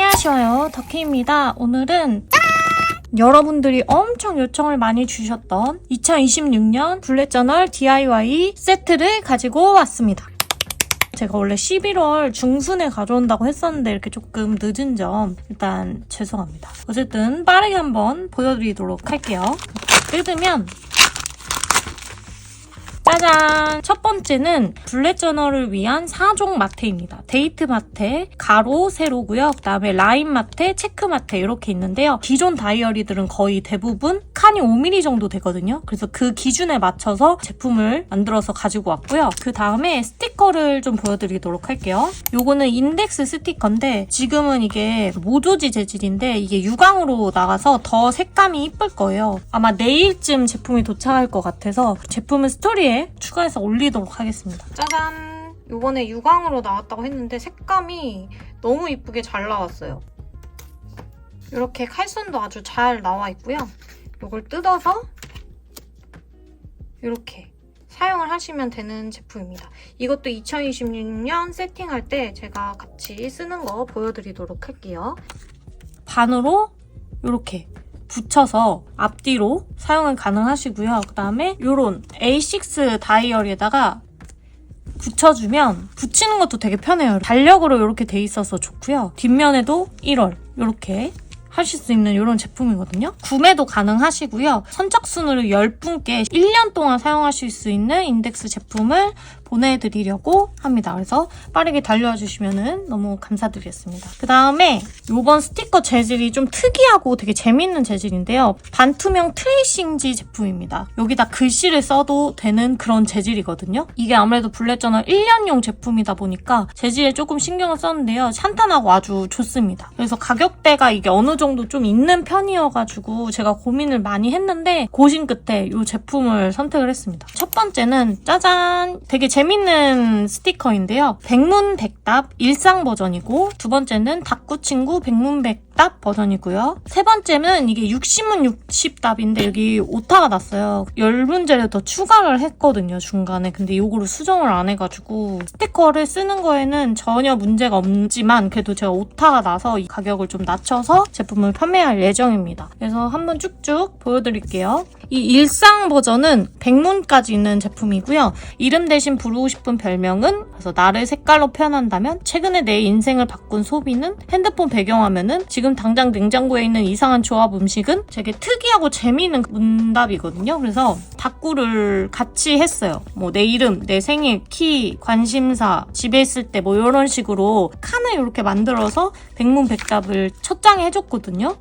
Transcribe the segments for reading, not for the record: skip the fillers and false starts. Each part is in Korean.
안녕하세요, 덕희입니다. 오늘은 여러분들이 엄청 요청을 많이 주셨던 2026년 불렛저널 DIY 세트를 가지고 왔습니다. 제가 원래 11월 중순에 가져온다고 했었는데 이렇게 조금 늦은 점 일단 죄송합니다. 어쨌든 빠르게 한번 보여드리도록 할게요. 뜯으면 짜잔! 첫 번째는 불렛저널을 위한 4종 마테입니다. 데이트 마테, 가로, 세로고요. 그 다음에 라인 마테, 체크 마테 이렇게 있는데요. 기존 다이어리들은 거의 대부분 칸이 5mm 정도 되거든요. 그래서 그 기준에 맞춰서 제품을 만들어서 가지고 왔고요. 그 다음에 스티커를 좀 보여드리도록 할게요. 요거는 인덱스 스티커인데 지금은 이게 모조지 재질인데 이게 유광으로 나가서 더 색감이 이쁠 거예요. 아마 내일쯤 제품이 도착할 것 같아서 제품은 스토리에 추가해서 올리도록 하겠습니다. 짜잔! 요번에 유광으로 나왔다고 했는데 색감이 너무 이쁘게 잘 나왔어요. 이렇게 칼선도 아주 잘 나와 있고요. 요걸 뜯어서 이렇게 사용을 하시면 되는 제품입니다. 이것도 2026년 세팅할 때 제가 같이 쓰는 거 보여드리도록 할게요. 반으로 이렇게 붙여서 앞뒤로 사용은 가능하시고요. 그 다음에 이런 A6 다이어리에다가 붙여주면 붙이는 것도 되게 편해요. 달력으로 이렇게 돼 있어서 좋고요. 뒷면에도 1월 이렇게 하실 수 있는 이런 제품이거든요. 구매도 가능하시고요. 선착순으로 10분께 1년 동안 사용하실 수 있는 인덱스 제품을 보내드리려고 합니다. 그래서 빠르게 달려와 주시면 너무 감사드리겠습니다. 그 다음에 이번 스티커 재질이 좀 특이하고 되게 재밌는 재질인데요. 반투명 트레이싱지 제품입니다. 여기다 글씨를 써도 되는 그런 재질이거든요. 이게 아무래도 불렛저널 1년용 제품이다 보니까 재질에 조금 신경을 썼는데요. 탄탄하고 아주 좋습니다. 그래서 가격대가 이게 어느 정도 좀 있는 편이어가지고 제가 고민을 많이 했는데 고심 끝에 이 제품을 선택을 했습니다. 첫 번째는 짜잔! 되게 재밌는 스티커인데요. 백문백답 일상 버전이고 두 번째는 닭구친구 백문백답 버전이고요. 세 번째는 이게 60문 60답인데 여기 오타가 났어요. 10문제를 더 추가를 했거든요, 중간에. 근데 이거를 수정을 안 해가지고 스티커를 쓰는 거에는 전혀 문제가 없지만 그래도 제가 오타가 나서 이 가격을 좀 낮춰서 제품을 판매할 예정입니다. 그래서 한번 쭉쭉 보여드릴게요. 이 일상 버전은 100문까지 있는 제품이고요. 이름 대신 부르고 싶은 별명은, 그래서 나를 색깔로 표현한다면, 최근에 내 인생을 바꾼 소비는, 핸드폰 배경화면은, 지금 당장 냉장고에 있는 이상한 조합 음식은 되게 특이하고 재미있는 문답이거든요. 그래서 답구를 같이 했어요. 뭐 내 이름, 내 생일, 키, 관심사, 집에 있을 때 뭐 이런 식으로 칸을 이렇게 만들어서 백문백답을 첫 장에 해줬거든요.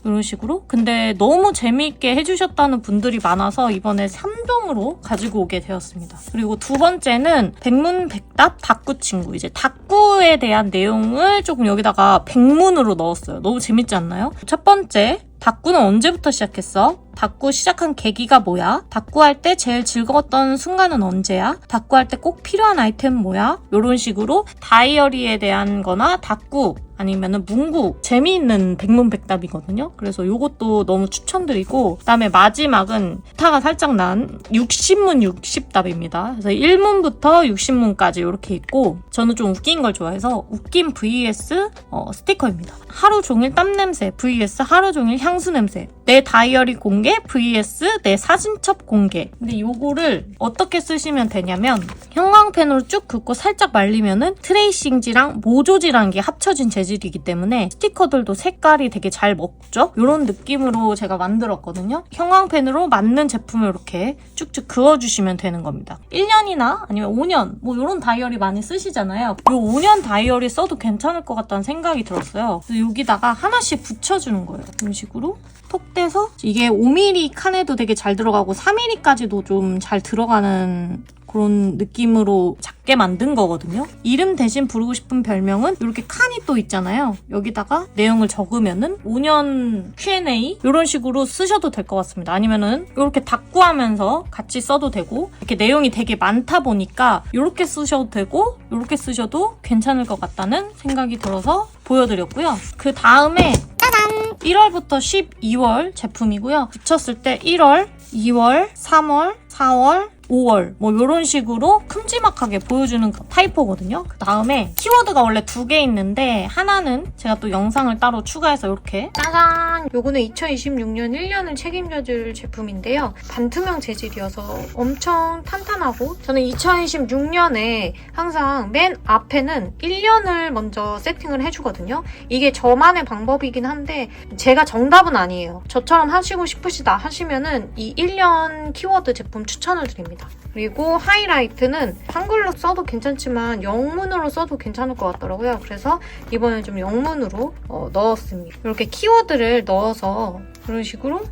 이런 식으로. 근데 너무 재미있게 해주셨다는 분들이 많아서 이번에 3종으로 가지고 오게 되었습니다. 그리고 두 번째는 백문백답 닭구친구. 이제 닭구에 대한 내용을 조금 여기다가 백문으로 넣었어요. 너무 재밌지 않나요? 첫 번째, 닭구는 언제부터 시작했어? 닭구 시작한 계기가 뭐야? 닭구할 때 제일 즐거웠던 순간은 언제야? 닭구할 때 꼭 필요한 아이템은 뭐야? 이런 식으로 다이어리에 대한 거나 닭구 아니면은 문구 재미있는 백문백답이거든요. 그래서 이것도 너무 추천드리고, 그다음에 마지막은 타가 살짝 난 60문 60답입니다. 그래서 1문부터 60문까지 이렇게 있고, 저는 좀 웃긴 걸 좋아해서 웃긴 vs 스티커입니다. 하루 종일 땀 냄새 vs 하루 종일 향수 냄새, 내 다이어리 공개 vs 내 사진첩 공개. 근데 이거를 어떻게 쓰시면 되냐면 형광펜으로 쭉 긋고 살짝 말리면은 트레이싱지랑 모조지라는 게 합쳐진 재질이기 때문에 스티커들도 색깔이 되게 잘 먹죠? 이런 느낌으로 제가 만들었거든요. 형광펜으로 맞는 제품을 이렇게 쭉쭉 그어주시면 되는 겁니다. 1년이나 아니면 5년 뭐 이런 다이어리 많이 쓰시잖아요. 이 5년 다이어리 써도 괜찮을 것 같다는 생각이 들었어요. 그래서 여기다가 하나씩 붙여주는 거예요. 이런 식으로 톡 떼서, 이게 5mm 칸에도 되게 잘 들어가고 4mm까지도 좀 잘 들어가는 그런 느낌으로 작게 만든 거거든요. 이름 대신 부르고 싶은 별명은 이렇게 칸이 또 있잖아요. 여기다가 내용을 적으면은 5년 Q&A 이런 식으로 쓰셔도 될 것 같습니다. 아니면은 이렇게 닭구하면서 같이 써도 되고, 이렇게 내용이 되게 많다 보니까 이렇게 쓰셔도 되고 이렇게 쓰셔도 괜찮을 것 같다는 생각이 들어서 보여드렸고요. 그 다음에 짜잔! 1월부터 12월 제품이고요. 붙였을 때 1월 2월, 3월, 4월, 5월 뭐 이런 식으로 큼지막하게 보여주는 타이포거든요. 그 다음에 키워드가 원래 2개 있는데 하나는 제가 또 영상을 따로 추가해서 이렇게 짜잔! 요거는 2026년 1년을 책임져줄 제품인데요. 반투명 재질이어서 엄청 탄탄하고 저는 2026년에 항상 맨 앞에는 1년을 먼저 세팅을 해주거든요. 이게 저만의 방법이긴 한데 제가 정답은 아니에요. 저처럼 하시고 싶으시다 하시면은 이 1년 키워드 제품 추천을 드립니다. 그리고 하이라이트는 한글로 써도 괜찮지만 영문으로 써도 괜찮을 것 같더라고요. 그래서 이번에 좀 영문으로 넣었습니다. 이렇게 키워드를 넣어서 이런 식으로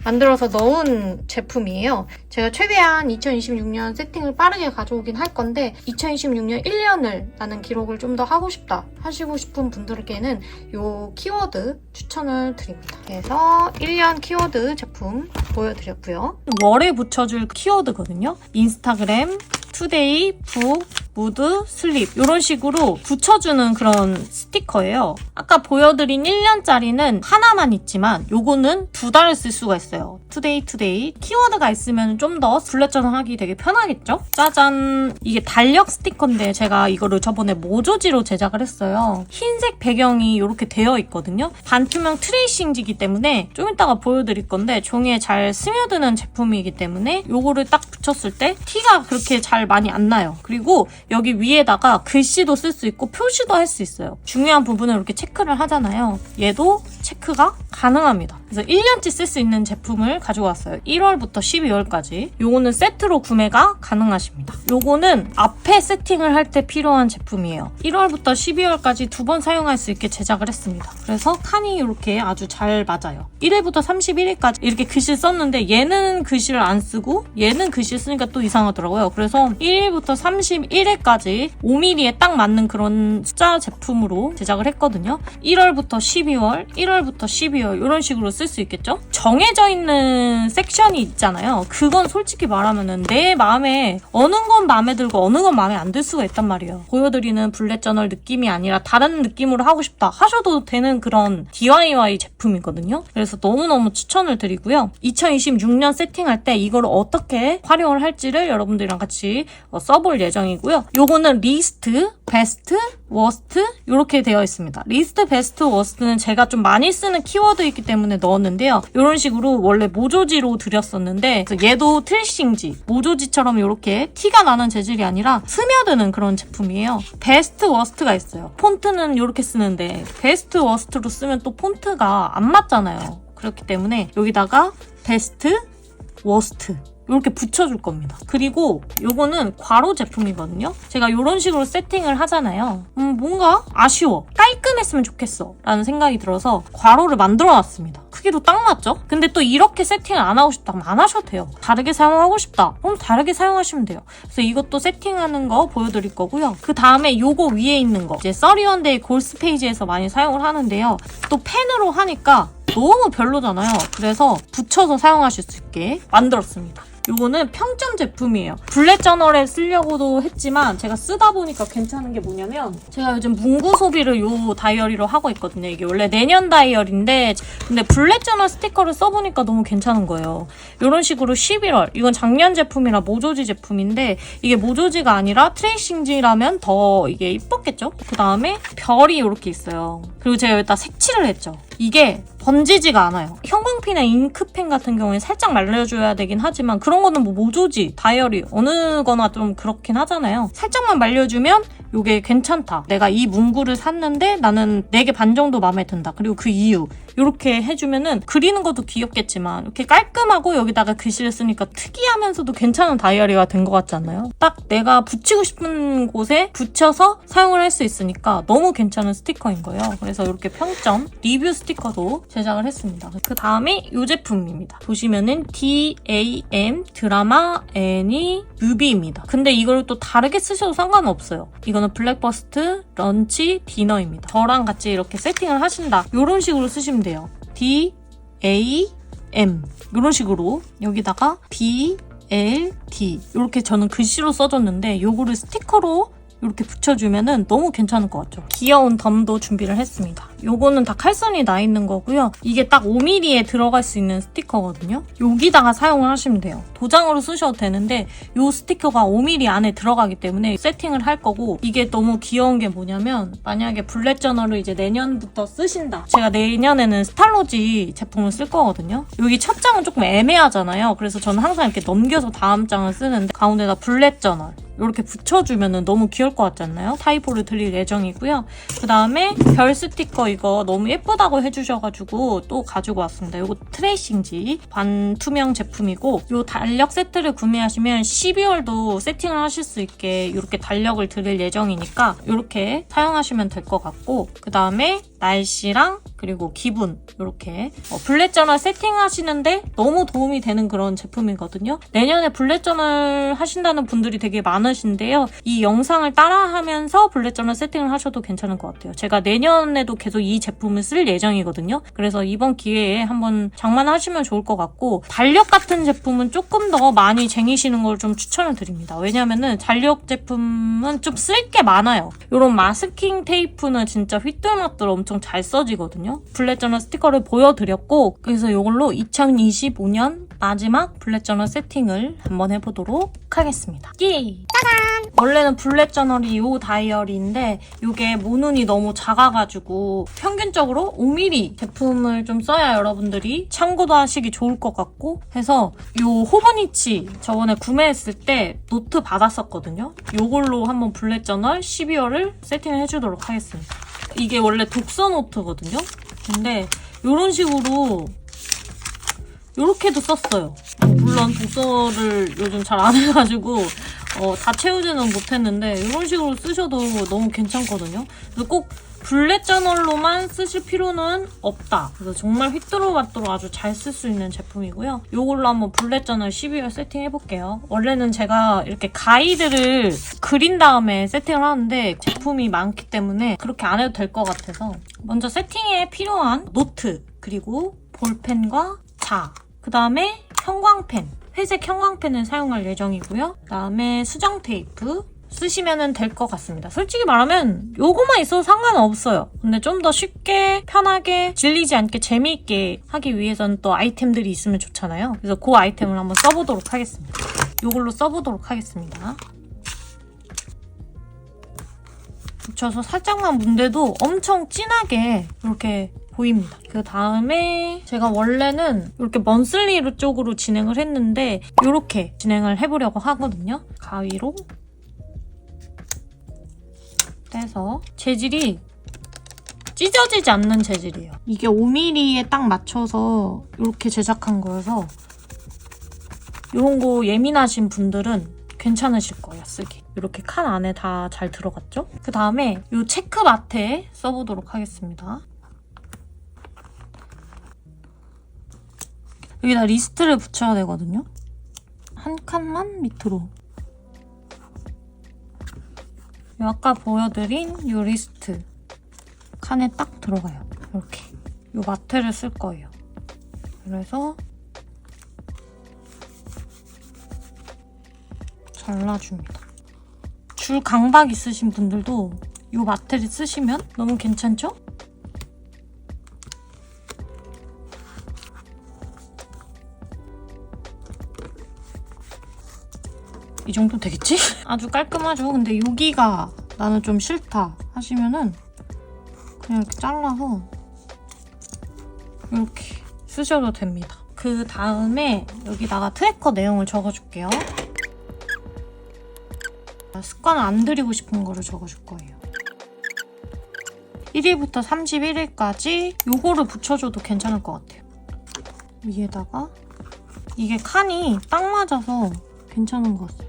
만들어서 넣은 제품이에요. 제가 최대한 2026년 세팅을 빠르게 가져오긴 할 건데 2026년 1년을 나는 기록을 좀 더 하고 싶다 하시고 싶은 분들께는 이 키워드 추천을 드립니다. 그래서 1년 키워드 제품 보여드렸고요. 월에 붙여줄 키워드거든요. 인스타그램, 투데이, 북, 무드, 슬립 이런 식으로 붙여주는 그런 스티커예요. 아까 보여드린 1년짜리는 하나만 있지만 요거는 2달을 쓸 수가 있어요. 투데이 키워드가 있으면 좀 더 불렛저널 하기 되게 편하겠죠? 짜잔! 이게 달력 스티커인데 제가 이거를 저번에 모조지로 제작을 했어요. 흰색 배경이 이렇게 되어 있거든요. 반투명 트레이싱지이기 때문에 좀 이따가 보여드릴 건데 종이에 잘 스며드는 제품이기 때문에 요거를 딱 붙였을 때 티가 그렇게 잘 많이 안 나요. 그리고 여기 위에다가 글씨도 쓸 수 있고 표시도 할 수 있어요. 중요한 부분을 이렇게 체크를 하잖아요. 얘도 체크가 가능합니다. 그래서 1년치 쓸 수 있는 제품을 가지고 왔어요. 1월부터 12월까지. 요거는 세트로 구매가 가능하십니다. 요거는 앞에 세팅을 할 때 필요한 제품이에요. 1월부터 12월까지 2번 사용할 수 있게 제작을 했습니다. 그래서 칸이 이렇게 아주 잘 맞아요. 1일부터 31일까지 이렇게 글씨를 썼는데 얘는 글씨를 안 쓰고 얘는 글씨 쓰니까 또 이상하더라고요. 그래서 1일부터 31일까지 5mm에 딱 맞는 그런 숫자 제품으로 제작을 했거든요. 1월부터 12월, 1월부터 12월 이런 식으로 쓸 수 있겠죠? 정해져 있는 섹션이 있잖아요. 그건 솔직히 말하면은 내 마음에 어느 건 마음에 들고 어느 건 마음에 안 들 수가 있단 말이에요. 보여드리는 불렛저널 느낌이 아니라 다른 느낌으로 하고 싶다 하셔도 되는 그런 DIY 제품이거든요. 그래서 너무너무 추천을 드리고요. 2026년 세팅할 때 이걸 어떻게 활용을 할지를 여러분들이랑 같이 써볼 예정이고요. 요거는 리스트, 베스트, 워스트 이렇게 되어 있습니다. 리스트, 베스트, 워스트는 제가 좀 많이 쓰는 키워드이기 때문에 넣었는데요. 이런 식으로 원래 모조지로 드렸었는데 얘도 트레이싱지, 모조지처럼 이렇게 티가 나는 재질이 아니라 스며드는 그런 제품이에요. 베스트, 워스트가 있어요. 폰트는 이렇게 쓰는데 베스트, 워스트로 쓰면 또 폰트가 안 맞잖아요. 그렇기 때문에 여기다가 베스트, 워스트 이렇게 붙여줄 겁니다. 그리고 요거는 괄호 제품이거든요. 제가 이런 식으로 세팅을 하잖아요. 뭔가 아쉬워. 깔끔했으면 좋겠어 라는 생각이 들어서 괄호를 만들어놨습니다. 크기도 딱 맞죠? 근데 또 이렇게 세팅을 안 하고 싶다면 안 하셔도 돼요. 다르게 사용하고 싶다. 그럼 다르게 사용하시면 돼요. 그래서 이것도 세팅하는 거 보여드릴 거고요. 그 다음에 요거 위에 있는 거 이제 31데이 골스 페이지에서 많이 사용을 하는데요. 또 펜으로 하니까 너무 별로잖아요. 그래서 붙여서 사용하실 수 있게 만들었습니다. 이거는 평점 제품이에요. 불렛저널에 쓰려고도 했지만 제가 쓰다 보니까 괜찮은 게 뭐냐면 제가 요즘 문구 소비를 요 다이어리로 하고 있거든요. 이게 원래 내년 다이어리인데 근데 불렛저널 스티커를 써보니까 너무 괜찮은 거예요. 이런 식으로 11월 이건 작년 제품이라 모조지 제품인데 이게 모조지가 아니라 트레이싱지라면 더 이게 이뻤겠죠? 그 다음에 별이 이렇게 있어요. 그리고 제가 여기다 색칠을 했죠. 이게 번지지가 않아요. 형광펜이나 잉크펜 같은 경우에 살짝 말려줘야 되긴 하지만 그런 거는 뭐 모조지, 다이어리 어느 거나 좀 그렇긴 하잖아요. 살짝만 말려주면 이게 괜찮다. 내가 이 문구를 샀는데 나는 4개 반 정도 마음에 든다. 그리고 그 이유 이렇게 해주면은 그리는 것도 귀엽겠지만 이렇게 깔끔하고 여기다가 글씨를 쓰니까 특이하면서도 괜찮은 다이어리가 된 것 같지 않나요? 딱 내가 붙이고 싶은 곳에 붙여서 사용을 할 수 있으니까 너무 괜찮은 스티커인 거예요. 그래서 이렇게 평점 리뷰 스티커도 제작을 했습니다. 그 다음에 이 제품입니다. 보시면은 DAM 드라마 애니 뮤비입니다. 근데 이걸 또 다르게 쓰셔도 상관없어요. 이거는 블랙버스트 런치 디너입니다. 저랑 같이 이렇게 세팅을 하신다. 이런 식으로 쓰시면 돼요. DAM 이런 식으로 여기다가 BLD 이렇게 저는 글씨로 써줬는데 요거를 스티커로 이렇게 붙여주면은 너무 괜찮을 것 같죠? 귀여운 덤도 준비를 했습니다. 요거는 다 칼선이 나 있는 거고요. 이게 딱 5mm에 들어갈 수 있는 스티커거든요. 여기다가 사용을 하시면 돼요. 도장으로 쓰셔도 되는데 요 스티커가 5mm 안에 들어가기 때문에 세팅을 할 거고, 이게 너무 귀여운 게 뭐냐면 만약에 불렛저널을 이제 내년부터 쓰신다. 제가 내년에는 스탈로지 제품을 쓸 거거든요. 여기 첫 장은 조금 애매하잖아요. 그래서 저는 항상 이렇게 넘겨서 다음 장을 쓰는데 가운데다 불렛저널 이렇게 붙여주면 너무 귀여울 것 같지 않나요? 타이포를 드릴 예정이고요. 그 다음에 별 스티커 이거 너무 예쁘다고 해주셔가지고 또 가지고 왔습니다. 이거 트레이싱지 반투명 제품이고, 이 달력 세트를 구매하시면 12월도 세팅을 하실 수 있게 이렇게 달력을 드릴 예정이니까 이렇게 사용하시면 될 것 같고, 그 다음에 날씨랑 그리고 기분 이렇게 불렛저널 세팅하시는데 너무 도움이 되는 그런 제품이거든요. 내년에 불렛저널 하신다는 분들이 되게 많으신데요. 이 영상을 따라하면서 불렛저널 세팅을 하셔도 괜찮을 것 같아요. 제가 내년에도 계속 이 제품을 쓸 예정이거든요. 그래서 이번 기회에 한번 장만하시면 좋을 것 같고, 달력 같은 제품은 조금 더 많이 쟁이시는 걸 좀 추천을 드립니다. 왜냐면은 달력 제품은 좀 쓸 게 많아요. 이런 마스킹 테이프는 진짜 휘뚤마뚤 엄청 잘 써지거든요. 불렛저널 스티커를 보여드렸고, 그래서 이걸로 2025년 마지막 불렛저널 세팅을 한번 해보도록 하겠습니다. 예! 짜잔! 원래는 불렛저널이 이 다이어리인데 이게 모눈이 너무 작아가지고 평균적으로 5mm 제품을 좀 써야 여러분들이 참고도 하시기 좋을 것 같고 해서 이 호브니치 저번에 구매했을 때 노트 받았었거든요. 이걸로 한번 불렛저널 12월을 세팅을 해주도록 하겠습니다. 이게 원래 독서 노트거든요. 근데 이런 식으로 이렇게도 썼어요. 물론 독서를 요즘 잘 안 해가지고 다 채우지는 못했는데 이런 식으로 쓰셔도 너무 괜찮거든요. 그래서 꼭 불렛저널로만 쓰실 필요는 없다. 그래서 정말 휘뚜루마뚜루 아주 잘 쓸 수 있는 제품이고요. 이걸로 한번 불렛저널 12월 세팅해볼게요. 원래는 제가 이렇게 가이드를 그린 다음에 세팅을 하는데 제품이 많기 때문에 그렇게 안 해도 될 것 같아서 먼저 세팅에 필요한 노트, 그리고 볼펜과 자, 그 다음에 형광펜, 회색 형광펜을 사용할 예정이고요. 그 다음에 수정 테이프 쓰시면 될 것 같습니다. 솔직히 말하면 요거만 있어도 상관없어요. 근데 좀 더 쉽게 편하게 질리지 않게 재미있게 하기 위해서는 또 아이템들이 있으면 좋잖아요. 그래서 그 아이템을 한번 써보도록 하겠습니다. 요걸로 써보도록 하겠습니다. 붙여서 살짝만 문대도 엄청 진하게 이렇게 보입니다. 그 다음에 제가 원래는 이렇게 먼슬리 쪽으로 진행을 했는데 이렇게 진행을 해보려고 하거든요. 가위로 떼서 재질이 찢어지지 않는 재질이에요. 이게 5mm에 딱 맞춰서 이렇게 제작한 거여서 이런 거 예민하신 분들은 괜찮으실 거예요, 쓰기. 이렇게 칸 안에 다 잘 들어갔죠? 그 다음에 이 체크 마트에 써보도록 하겠습니다. 여기다 리스트를 붙여야 되거든요. 한 칸만 밑으로. 아까 보여드린 이 리스트 칸에 딱 들어가요. 이렇게. 이 마트를 쓸 거예요. 그래서 잘라줍니다. 줄 강박 있으신 분들도 이 마트를 쓰시면 너무 괜찮죠? 이 정도 되겠지? 아주 깔끔하죠? 근데 여기가 나는 좀 싫다 하시면은 그냥 이렇게 잘라서 이렇게 쓰셔도 됩니다. 그 다음에 여기다가 트래커 내용을 적어줄게요. 습관 안 들이고 싶은 거를 적어줄 거예요. 1일부터 31일까지 요거를 붙여줘도 괜찮을 것 같아요. 위에다가 이게 칸이 딱 맞아서 괜찮은 것 같아요.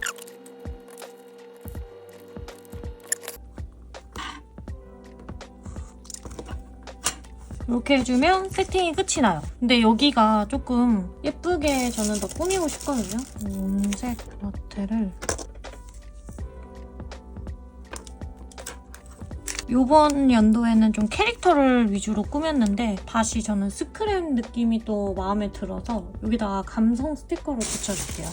이렇게 해주면 세팅이 끝이 나요. 근데 여기가 조금 예쁘게 저는 더 꾸미고 싶거든요. 온색 라테를 이번 연도에는 좀 캐릭터를 위주로 꾸몄는데 다시 저는 스크램 느낌이 또 마음에 들어서 여기다가 감성 스티커를 붙여줄게요.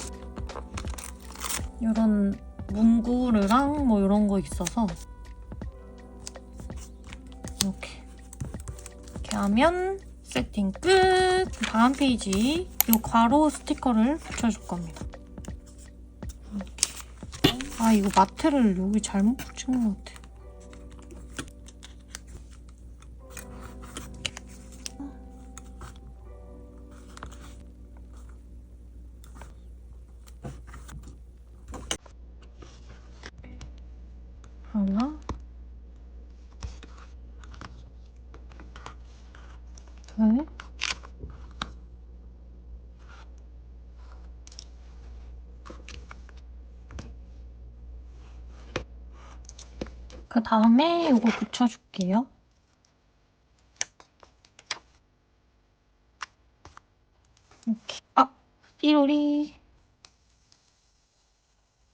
이런 문구르랑 뭐 이런 거 있어서 이렇게 하면 세팅 끝! 다음 페이지 이 괄호 스티커를 붙여줄 겁니다. 이렇게. 아, 이거 마트를 여기 잘못 붙인 것 같아. 하나, 둘, 그 다음에 이거 붙여줄게요. 이렇게. 아! 띠로리.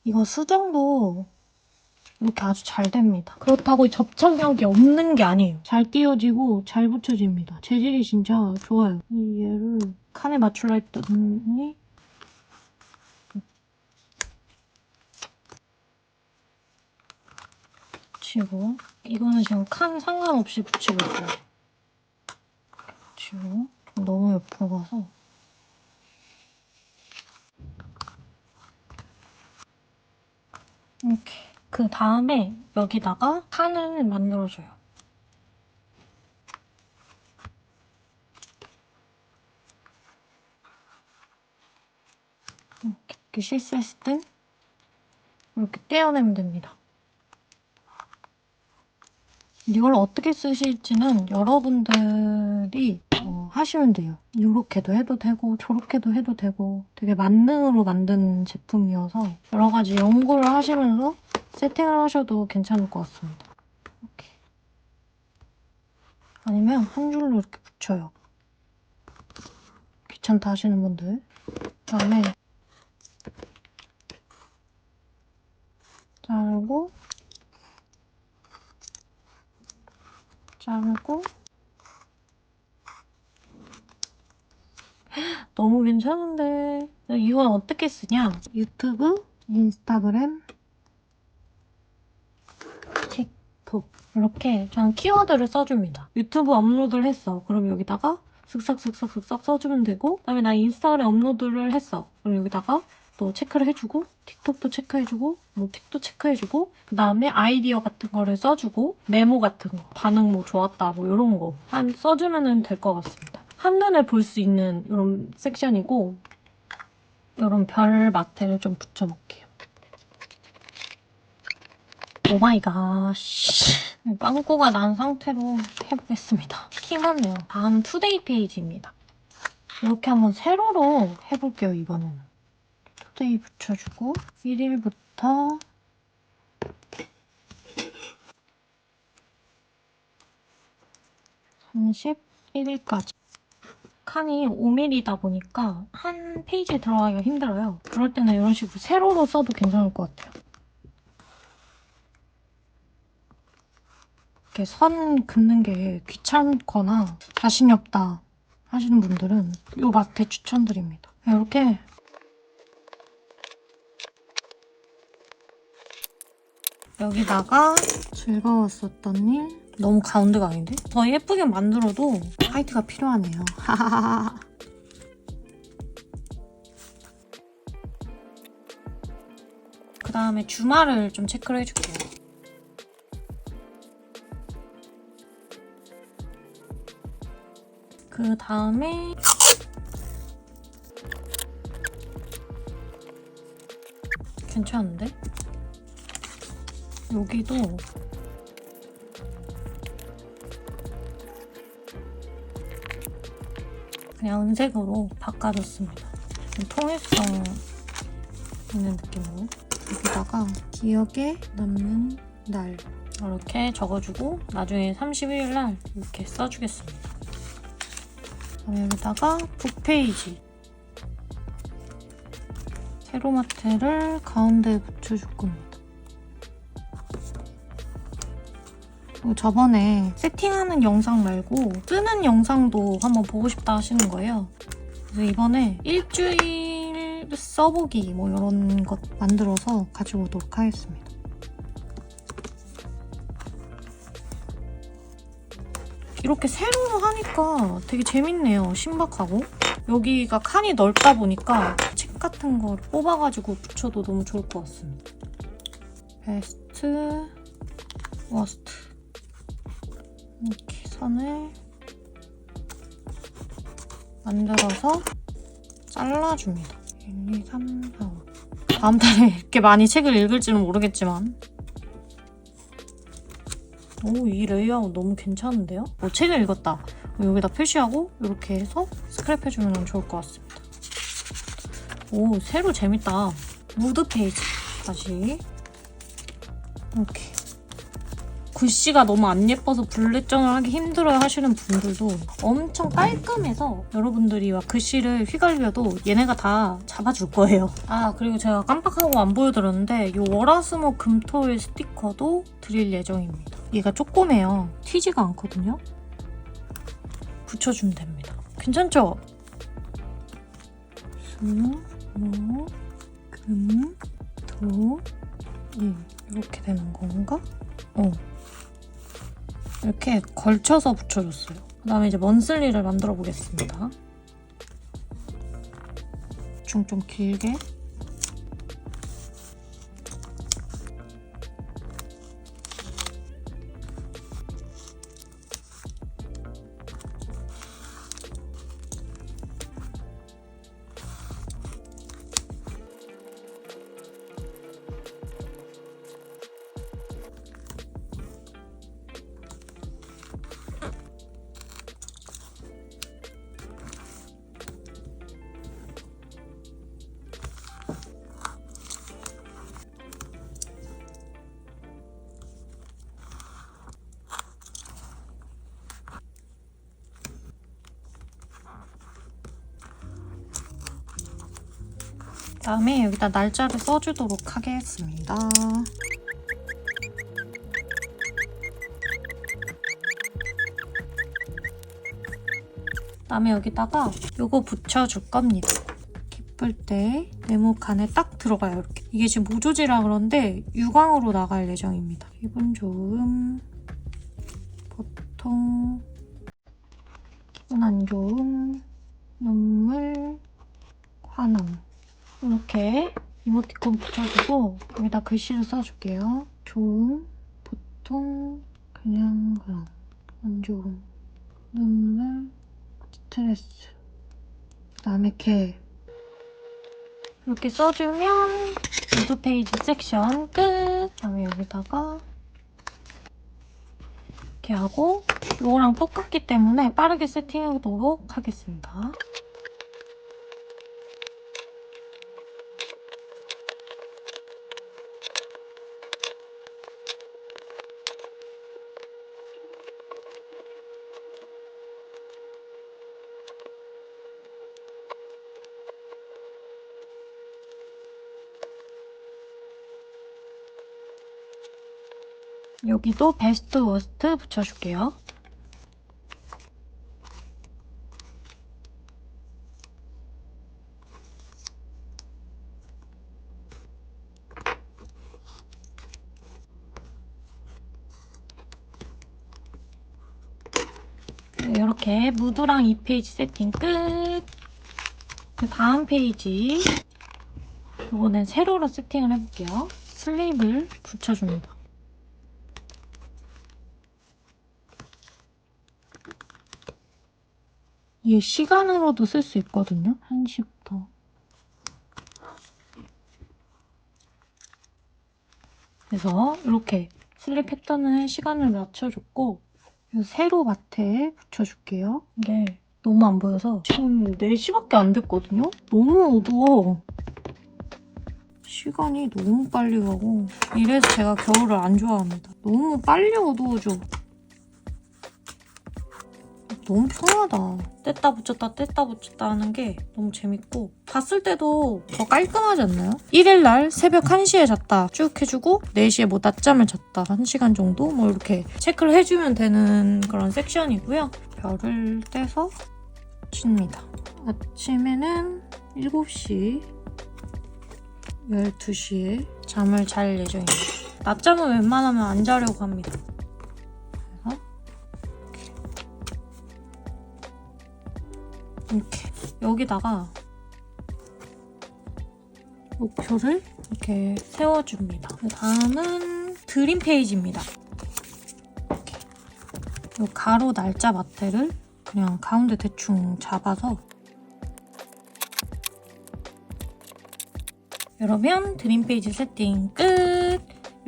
이거 수정도 이렇게 아주 잘 됩니다. 그렇다고 접착력이 없는 게 아니에요. 잘 띄어지고 잘 붙여집니다. 재질이 진짜 좋아요. 이 얘를 칸에 맞추려 했더니 붙이고, 이거는 지금 칸 상관없이 붙이고 있어요. 붙이고, 너무 옆으로 가서 이렇게. 그 다음에 여기다가 칸을 만들어줘요. 이렇게 실수했을 땐 이렇게 떼어내면 됩니다. 이걸 어떻게 쓰실지는 여러분들이 하시면 돼요. 이렇게도 해도 되고 저렇게도 해도 되고 되게 만능으로 만든 제품이어서 여러 가지 연구를 하시면서 세팅을 하셔도 괜찮을 것 같습니다. 이렇게. 아니면 한 줄로 이렇게 붙여요. 귀찮다 하시는 분들. 그다음에 자르고 너무 괜찮은데 이건 어떻게 쓰냐? 유튜브, 인스타그램, 틱톡 이렇게 저는 키워드를 써줍니다. 유튜브 업로드를 했어. 그럼 여기다가 슥싹슥싹슥싹 써주면 되고, 그다음에 나 인스타그램 업로드를 했어. 그럼 여기다가 또 체크를 해주고, 틱톡도 체크해주고, 뭐 틱도 체크해주고, 그다음에 아이디어 같은 거를 써주고, 메모 같은 거, 반응 뭐 좋았다 뭐 이런 거 써주면 될 것 같습니다. 한눈에 볼 수 있는 이런 섹션이고, 이런 별 마테를 좀 붙여놓을게요. 오마이갓. 빵꾸가 난 상태로 해보겠습니다. 킹하네요. 다음 투데이 페이지입니다. 이렇게 한번 세로로 해볼게요, 이번에는. 투데이 붙여주고 1일부터 31일까지. 칸이 5mm다 보니까 한 페이지에 들어가기가 힘들어요. 그럴 때는 이런 식으로 세로로 써도 괜찮을 것 같아요. 이렇게 선 긋는 게 귀찮거나 자신이 없다 하시는 분들은 이 마테 추천드립니다. 이렇게 여기다가 즐거웠었던 일, 너무 가운데가 아닌데? 더 예쁘게 만들어도 하이트가 필요하네요. 그 다음에 주말을 좀 체크를 해줄게요. 그 다음에 괜찮은데? 여기도 그냥 은색으로 바꿔줬습니다. 좀 통일성 있는 느낌으로. 여기다가 기억에 남는 날 이렇게 적어주고 나중에 31일 날 이렇게 써주겠습니다. 그다음에 여기다가 북페이지 세로마테를 가운데에 붙여줄 겁니다. 저번에 세팅하는 영상 말고 쓰는 영상도 한번 보고 싶다 하시는 거예요. 그래서 이번에 일주일 써보기 뭐 이런 것 만들어서 가지고 오도록 하겠습니다. 이렇게 세로로 하니까 되게 재밌네요. 신박하고. 여기가 칸이 넓다 보니까 책 같은 거 뽑아가지고 붙여도 너무 좋을 것 같습니다. 베스트, 워스트 이렇게 선을 만들어서 잘라줍니다. 1, 2, 3, 4, 5 다음 달에 이렇게 많이 책을 읽을지는 모르겠지만 오, 이 레이아웃 너무 괜찮은데요? 책을 읽었다. 여기다 표시하고 이렇게 해서 스크랩해주면 좋을 것 같습니다. 오, 세로 재밌다. 무드 페이지 다시 이렇게. 글씨가 너무 안 예뻐서 불렛저널 하기 힘들어요 하시는 분들도 엄청 깔끔해서 여러분들이 막 글씨를 휘갈려도 얘네가 다 잡아줄 거예요. 아, 그리고 제가 깜빡하고 안 보여드렸는데 이 월화수목 금토일 스티커도 드릴 예정입니다. 얘가 조그매요. 튀지가 않거든요. 붙여주면 됩니다. 괜찮죠? 수, 목, 금, 토, 일 이렇게 되는 건가? 이렇게 걸쳐서 붙여줬어요. 그 다음에 이제 먼슬리를 만들어 보겠습니다. 좀 길게. 그다음에 여기다 날짜를 써주도록 하겠습니다. 그다음에 여기다가 요거 붙여줄 겁니다. 기쁠 때 네모칸에 딱 들어가요. 이렇게. 이게 지금 모조지라 그런데 유광으로 나갈 예정입니다. 기분 좋음, 보통, 기분 안 좋음, 눈물, 화남 이렇게 이모티콘 붙여주고 여기다 글씨를 써줄게요. 좋음, 보통, 그냥, 안 좋음, 눈물, 스트레스, 그 다음에 개 이렇게 써주면 무드 페이지 섹션 끝! 그 다음에 여기다가 이렇게 하고 이거랑 똑같기 때문에 빠르게 세팅하도록 하겠습니다. 여기도 베스트 워스트 붙여줄게요. 이렇게 무드랑 2페이지 세팅 끝! 그 다음 페이지 이거는 세로로 세팅을 해볼게요. 슬립을 붙여줍니다. 이게 시간으로도 쓸 수 있거든요. 1시부터. 그래서 이렇게 슬립 패턴을 시간을 맞춰줬고 세로 마트에 붙여줄게요. 이게 너무 안 보여서 지금 4시밖에 안 됐거든요? 너무 어두워. 시간이 너무 빨리 가고 이래서 제가 겨울을 안 좋아합니다. 너무 빨리 어두워져. 너무 편하다. 뗐다 붙였다 하는 게 너무 재밌고 봤을 때도 더 깔끔하지 않나요? 1일날 새벽 1시에 잤다 쭉 해주고 4시에 뭐 낮잠을 잤다 1시간 정도 뭐 이렇게 체크를 해주면 되는 그런 섹션이고요. 별을 떼서 칩니다. 아침에는 7시 12시에 잠을 잘 예정입니다. 낮잠은 웬만하면 안 자려고 합니다. 그래서 이렇게 여기다가 목표를 이렇게 세워줍니다. 다음은 드림 페이지입니다. 이렇게 이 가로 날짜 마테를 그냥 가운데 대충 잡아서 이러면 드림 페이지 세팅 끝!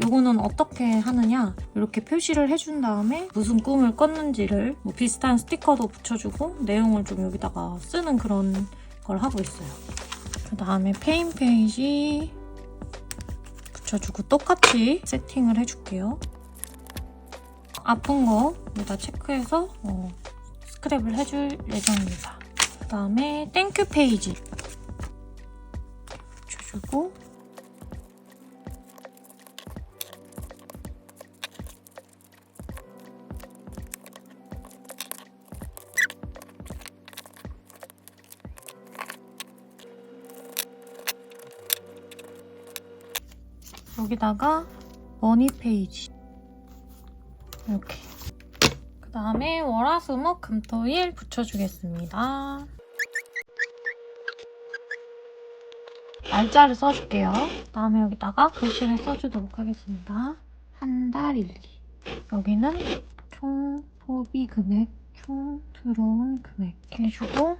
요거는 어떻게 하느냐, 이렇게 표시를 해준 다음에 무슨 꿈을 꿨는지를 뭐 비슷한 스티커도 붙여주고 내용을 좀 여기다가 쓰는 그런 걸 하고 있어요. 그 다음에 페인 페이지 붙여주고 똑같이 세팅을 해줄게요. 아픈 거 여기다 체크해서 스크랩을 해줄 예정입니다. 그 다음에 땡큐 페이지 붙여주고 여기다가 머니 페이지 이렇게. 그 다음에 월화수목 금토일 붙여주겠습니다. 날짜를 써줄게요. 그 다음에 여기다가 글씨를 써주도록 하겠습니다. 한 달 일기. 여기는 총 소비 금액, 총 들어온 금액 해주고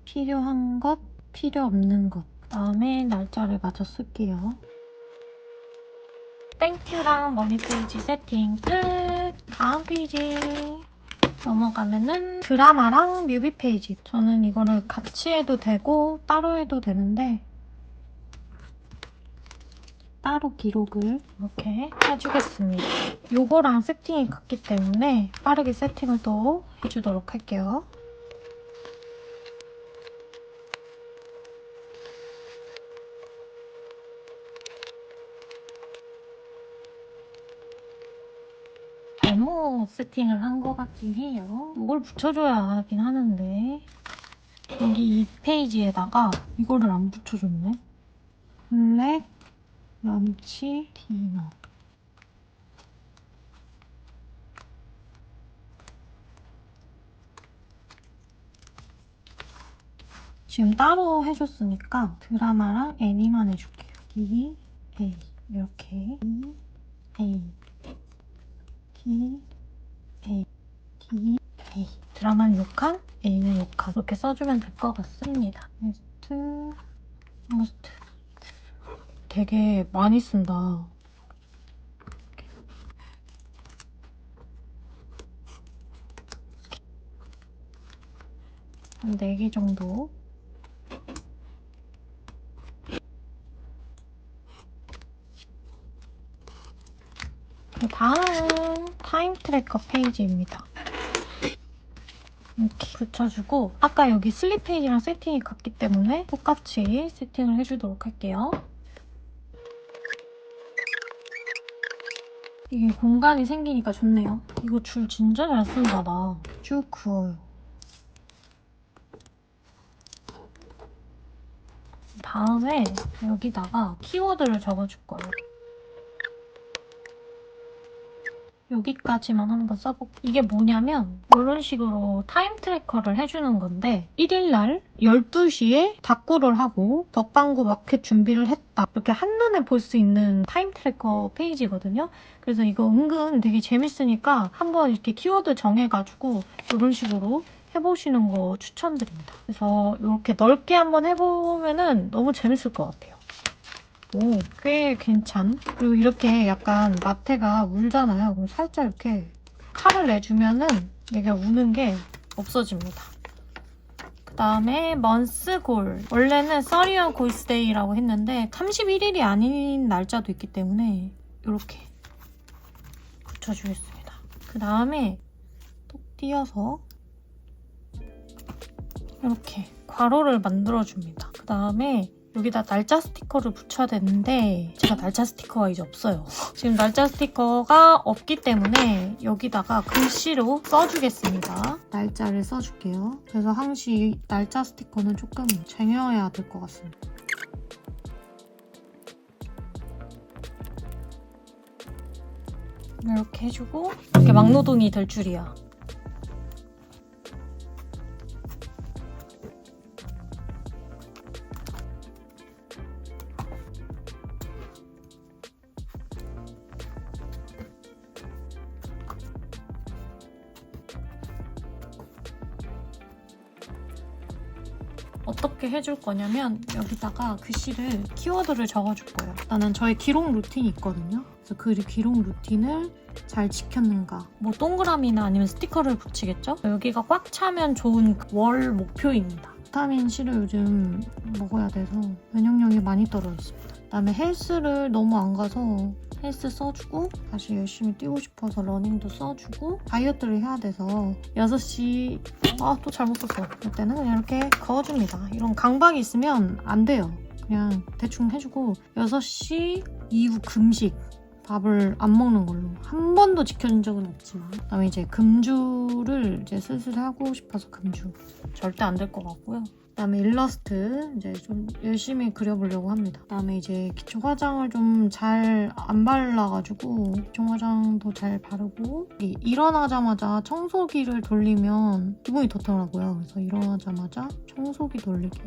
필요한 것, 필요 없는 것. 그 다음에 날짜를 맞춰 쓸게요. 땡큐랑 머니 페이지 세팅 끝! 다음 페이지 넘어가면은 드라마랑 뮤비 페이지. 저는 이거를 같이 해도 되고 따로 해도 되는데 따로 기록을 이렇게 해주겠습니다. 요거랑 세팅이 같기 때문에 빠르게 세팅을 또 해주도록 할게요. 잘못 세팅을 한 것 같긴 해요. 이걸 붙여줘야 하긴 하는데 여기 이 페이지에다가 이거를 안 붙여줬네. 블랙 런치 디너. 지금 따로 해줬으니까 드라마랑 애니만 해줄게요. D, A 이렇게 D, A D, A D, A. 드라마는 6칸, A는 6칸. 이렇게 써주면 될 것 같습니다. 베스트, 머스트. 되게 많이 쓴다. 한 4개 정도. 다음은 타임 트래커 페이지입니다. 이렇게 붙여주고 아까 여기 슬립 페이지랑 세팅이 같기 때문에 똑같이 세팅을 해주도록 할게요. 이게 공간이 생기니까 좋네요. 이거 줄 진짜 잘 쓴다, 나. 쭉 그어요. 다음에 여기다가 키워드를 적어줄 거예요. 여기까지만 한번 써볼게요. 이게 뭐냐면 이런 식으로 타임 트래커를 해주는 건데 1일날 12시에 답구를 하고 덕방구 마켓 준비를 했다. 이렇게 한눈에 볼 수 있는 타임 트래커 페이지거든요. 그래서 이거 은근 되게 재밌으니까 한번 이렇게 키워드 정해가지고 이런 식으로 해보시는 거 추천드립니다. 그래서 이렇게 넓게 한번 해보면은 너무 재밌을 것 같아요. 오, 꽤 괜찮. 그리고 이렇게 약간 마테가 울잖아요. 그럼 살짝 이렇게 칼을 내주면은 얘가 우는 게 없어집니다. 그 다음에 먼스골. 원래는 30월 골스데이라고 했는데 31일이 아닌 날짜도 있기 때문에 이렇게 붙여주겠습니다. 그 다음에 톡 띄어서 이렇게 괄호를 만들어줍니다. 그 다음에 여기다 날짜 스티커를 붙여야 되는데 제가 날짜 스티커가 이제 없어요. 지금 날짜 스티커가 없기 때문에 여기다가 글씨로 써주겠습니다. 날짜를 써줄게요. 그래서 항시 날짜 스티커는 조금 쟁여야 될 것 같습니다. 이렇게 해주고 이렇게 막노동이 될 줄이야. 어떻게 해줄 거냐면 여기다가 글씨를 키워드를 적어줄 거예요. 일단은 저의 기록 루틴이 있거든요. 그래서 그 기록 루틴을 잘 지켰는가. 뭐 동그라미나 아니면 스티커를 붙이겠죠? 여기가 꽉 차면 좋은 월 목표입니다. 비타민C를 요즘 먹어야 돼서 면역력이 많이 떨어졌습니다. 그다음에 헬스를 너무 안 가서 헬스 써주고 다시 열심히 뛰고 싶어서 러닝도 써주고 다이어트를 해야 돼서 6시 또 잘못 썼어. 이때는 그냥 이렇게 그어줍니다. 이런 강박이 있으면 안 돼요. 그냥 대충 해주고 6시 이후 금식 밥을 안 먹는 걸로 한 번도 지켜준 적은 없지만 그다음에 이제 금주를 이제 슬슬 하고 싶어서 금주 절대 안 될 것 같고요. 그다음에 일러스트 이제 좀 열심히 그려보려고 합니다. 그다음에 이제 기초 화장을 좀 잘 안 발라가지고 기초 화장도 잘 바르고 일어나자마자 청소기를 돌리면 기분이 좋더라고요. 그래서 일어나자마자 청소기 돌리기.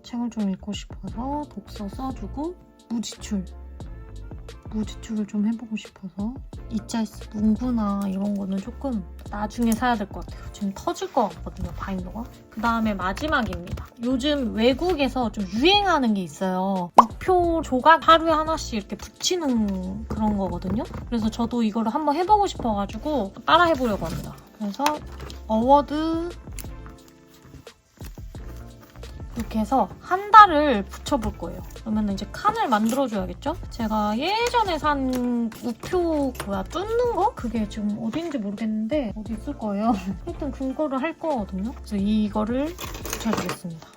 책을 좀 읽고 싶어서 독서 써주고 무지출을 좀 해보고 싶어서 이자이스 문구나 이런 거는 조금 나중에 사야 될 것 같아요. 지금 터질 것 같거든요, 바인더가. 그 다음에 마지막입니다. 요즘 외국에서 좀 유행하는 게 있어요. 우표 조각 하루에 하나씩 이렇게 붙이는 그런 거거든요. 그래서 저도 이거를 한번 해보고 싶어가지고 따라 해보려고 합니다. 그래서 어워드 이렇게 해서 한 달을 붙여볼 거예요. 그러면 이제 칸을 만들어줘야겠죠? 제가 예전에 산 우표 뚫는 거? 그게 지금 어디인지 모르겠는데 어디 있을 거예요. 하여튼 그거를 할 거거든요. 그래서 이거를 붙여주겠습니다.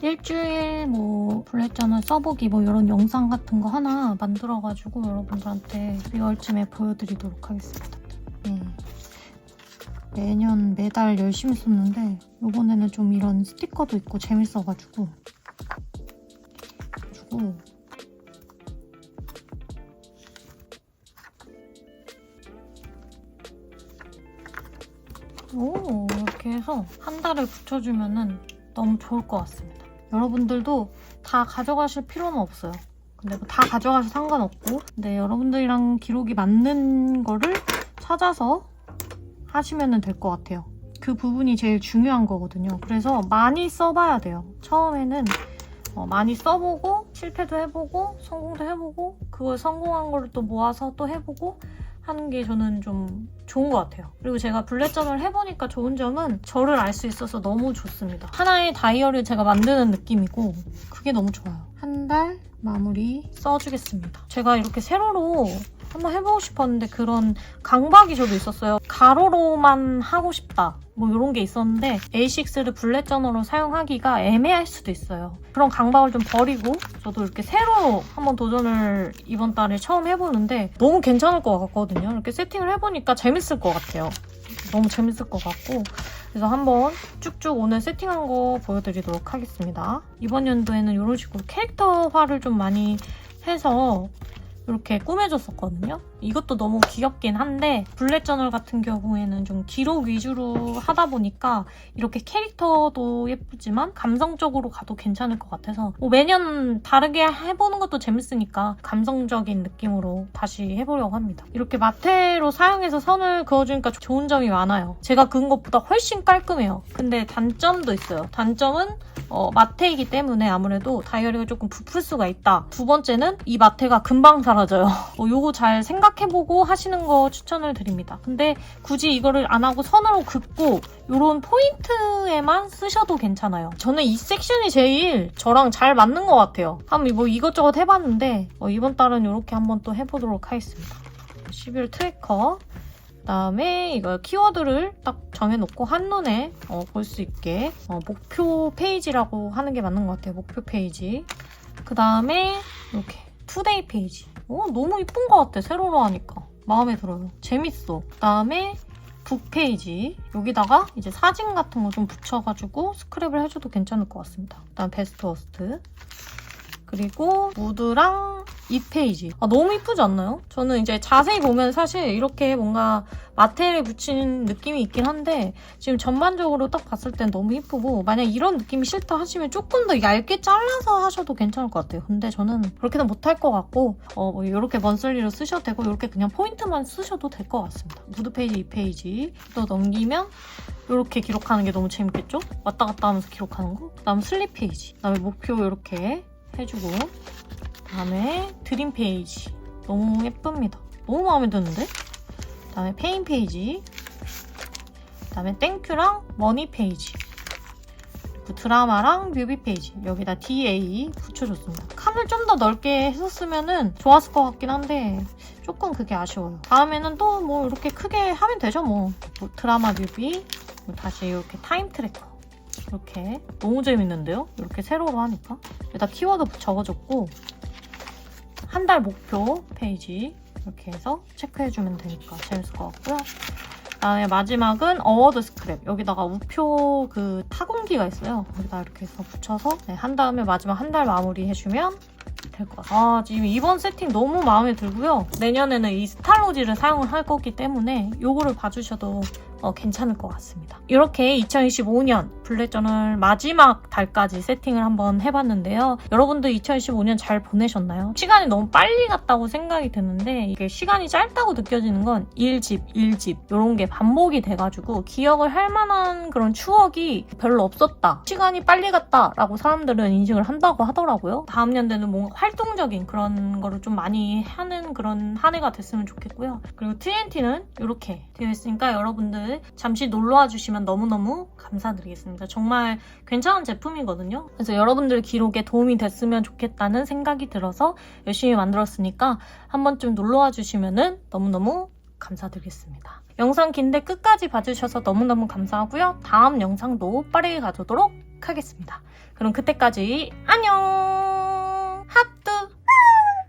일주일 뭐 불렛저널 써보기 뭐 이런 영상 같은 거 하나 만들어가지고 여러분들한테 2월쯤에 보여드리도록 하겠습니다. 매달 열심히 썼는데 이번에는 좀 이런 스티커도 있고 재밌어가지고 이렇게 해서 한 달을 붙여주면은 너무 좋을 것 같습니다. 여러분들도 다 가져가실 필요는 없어요. 근데 뭐 다 가져가셔도 상관없고 근데 여러분들이랑 기록이 맞는 거를 찾아서 하시면 될 것 같아요. 그 부분이 제일 중요한 거거든요. 그래서 많이 써봐야 돼요. 처음에는 많이 써보고 실패도 해보고 성공도 해보고 그걸 성공한 거를 또 모아서 또 해보고 하는 게 저는 좀 좋은 것 같아요. 그리고 제가 불렛저널 해보니까 좋은 점은 저를 알 수 있어서 너무 좋습니다. 하나의 다이어리를 제가 만드는 느낌이고 그게 너무 좋아요. 한 달 마무리 써주겠습니다. 제가 이렇게 세로로 한번 해보고 싶었는데 그런 강박이 저도 있었어요. 가로로만 하고 싶다 뭐 이런 게 있었는데 A6를 불렛저널로 사용하기가 애매할 수도 있어요. 그런 강박을 좀 버리고 저도 이렇게 세로로 한번 도전을 이번 달에 처음 해보는데 너무 괜찮을 것 같거든요. 이렇게 세팅을 해보니까 재밌을 것 같아요. 너무 재밌을 것 같고 그래서 한번 쭉쭉 오늘 세팅한 거 보여드리도록 하겠습니다. 이번 연도에는 이런 식으로 캐릭터화를 좀 많이 해서 이렇게 꾸며줬었거든요. 이것도 너무 귀엽긴 한데 불렛저널 같은 경우에는 좀 기록 위주로 하다 보니까 이렇게 캐릭터도 예쁘지만 감성적으로 가도 괜찮을 것 같아서 뭐 매년 다르게 해보는 것도 재밌으니까 감성적인 느낌으로 다시 해보려고 합니다. 이렇게 마테로 사용해서 선을 그어주니까 좋은 점이 많아요. 제가 그은 것보다 훨씬 깔끔해요. 근데 단점도 있어요. 단점은 마테이기 때문에 아무래도 다이어리가 조금 부풀 수가 있다. 두 번째는 이 마테가 금방 사라져요. 요거 잘 생각해보고 하시는 거 추천을 드립니다. 근데 굳이 이거를 안 하고 선으로 긋고 요런 포인트에만 쓰셔도 괜찮아요. 저는 이 섹션이 제일 저랑 잘 맞는 것 같아요. 한번 뭐 이것저것 해봤는데 이번 달은 이렇게 한번 또 해보도록 하겠습니다. 12월 트래커, 그다음에 이거 키워드를 딱 정해놓고 한눈에 볼 수 있게 목표 페이지라고 하는 게 맞는 것 같아요. 목표 페이지. 그다음에 이렇게 투데이 페이지. 너무 이쁜 것 같아. 세로로 하니까 마음에 들어요. 재밌어. 그다음에 북 페이지. 여기다가 이제 사진 같은 거 좀 붙여가지고 스크랩을 해줘도 괜찮을 것 같습니다. 그다음 베스트 워스트. 그리고 무드랑 이 페이지. 너무 이쁘지 않나요? 저는 이제 자세히 보면 사실 이렇게 뭔가 마테를 붙인 느낌이 있긴 한데 지금 전반적으로 딱 봤을 땐 너무 이쁘고 만약 이런 느낌이 싫다 하시면 조금 더 얇게 잘라서 하셔도 괜찮을 것 같아요. 근데 저는 그렇게는 못할 것 같고 뭐 이렇게 먼슬리로 쓰셔도 되고 이렇게 그냥 포인트만 쓰셔도 될 것 같습니다. 무드 페이지, 이 페이지 또 넘기면 이렇게 기록하는 게 너무 재밌겠죠? 왔다 갔다 하면서 기록하는 거. 그다음 슬립 페이지. 그다음에 목표 이렇게 해주고 그다음에 드림 페이지 너무 예쁩니다. 너무 마음에 드는데? 그다음에 페인 페이지 그다음에 땡큐랑 머니 페이지 그리고 드라마랑 뮤비 페이지 여기다 DA 붙여줬습니다. 칸을 좀 더 넓게 했었으면 좋았을 것 같긴 한데 조금 그게 아쉬워요. 다음에는 또 뭐 이렇게 크게 하면 되죠. 뭐 드라마 뮤비 다시 이렇게 타임 트래커 이렇게 너무 재밌는데요? 이렇게 세로로 하니까 여기다 키워드 적어줬고 한 달 목표 페이지 이렇게 해서 체크해주면 되니까 재밌을 것 같고요. 그다음에 마지막은 어워드 스크랩 여기다가 우표 그 타공기가 있어요. 여기다 이렇게 해서 붙여서 한 다음에 마지막 한 달 마무리 해주면 될 것 같아요. 지금 이번 세팅 너무 마음에 들고요. 내년에는 이 스타로지를 사용을 할 거기 때문에 요거를 봐주셔도 괜찮을 것 같습니다. 이렇게 2025년 불렛저널 마지막 달까지 세팅을 한번 해봤는데요. 여러분들 2025년 잘 보내셨나요? 시간이 너무 빨리 갔다고 생각이 드는데 이게 시간이 짧다고 느껴지는 건 1집, 1집 이런 게 반복이 돼가지고 기억을 할 만한 그런 추억이 별로 없었다. 시간이 빨리 갔다라고 사람들은 인식을 한다고 하더라고요. 다음 연도에는 뭔가 활동적인 그런 거를 좀 많이 하는 그런 한 해가 됐으면 좋겠고요. 그리고 TNT는 이렇게 되어 있으니까 여러분들 잠시 놀러와 주시면 너무너무 감사드리겠습니다. 정말 괜찮은 제품이거든요. 그래서 여러분들 기록에 도움이 됐으면 좋겠다는 생각이 들어서 열심히 만들었으니까 한 번쯤 놀러와 주시면 너무너무 감사드리겠습니다. 영상 긴데 끝까지 봐주셔서 너무너무 감사하고요. 다음 영상도 빠르게 가져오도록 하겠습니다. 그럼 그때까지 안녕!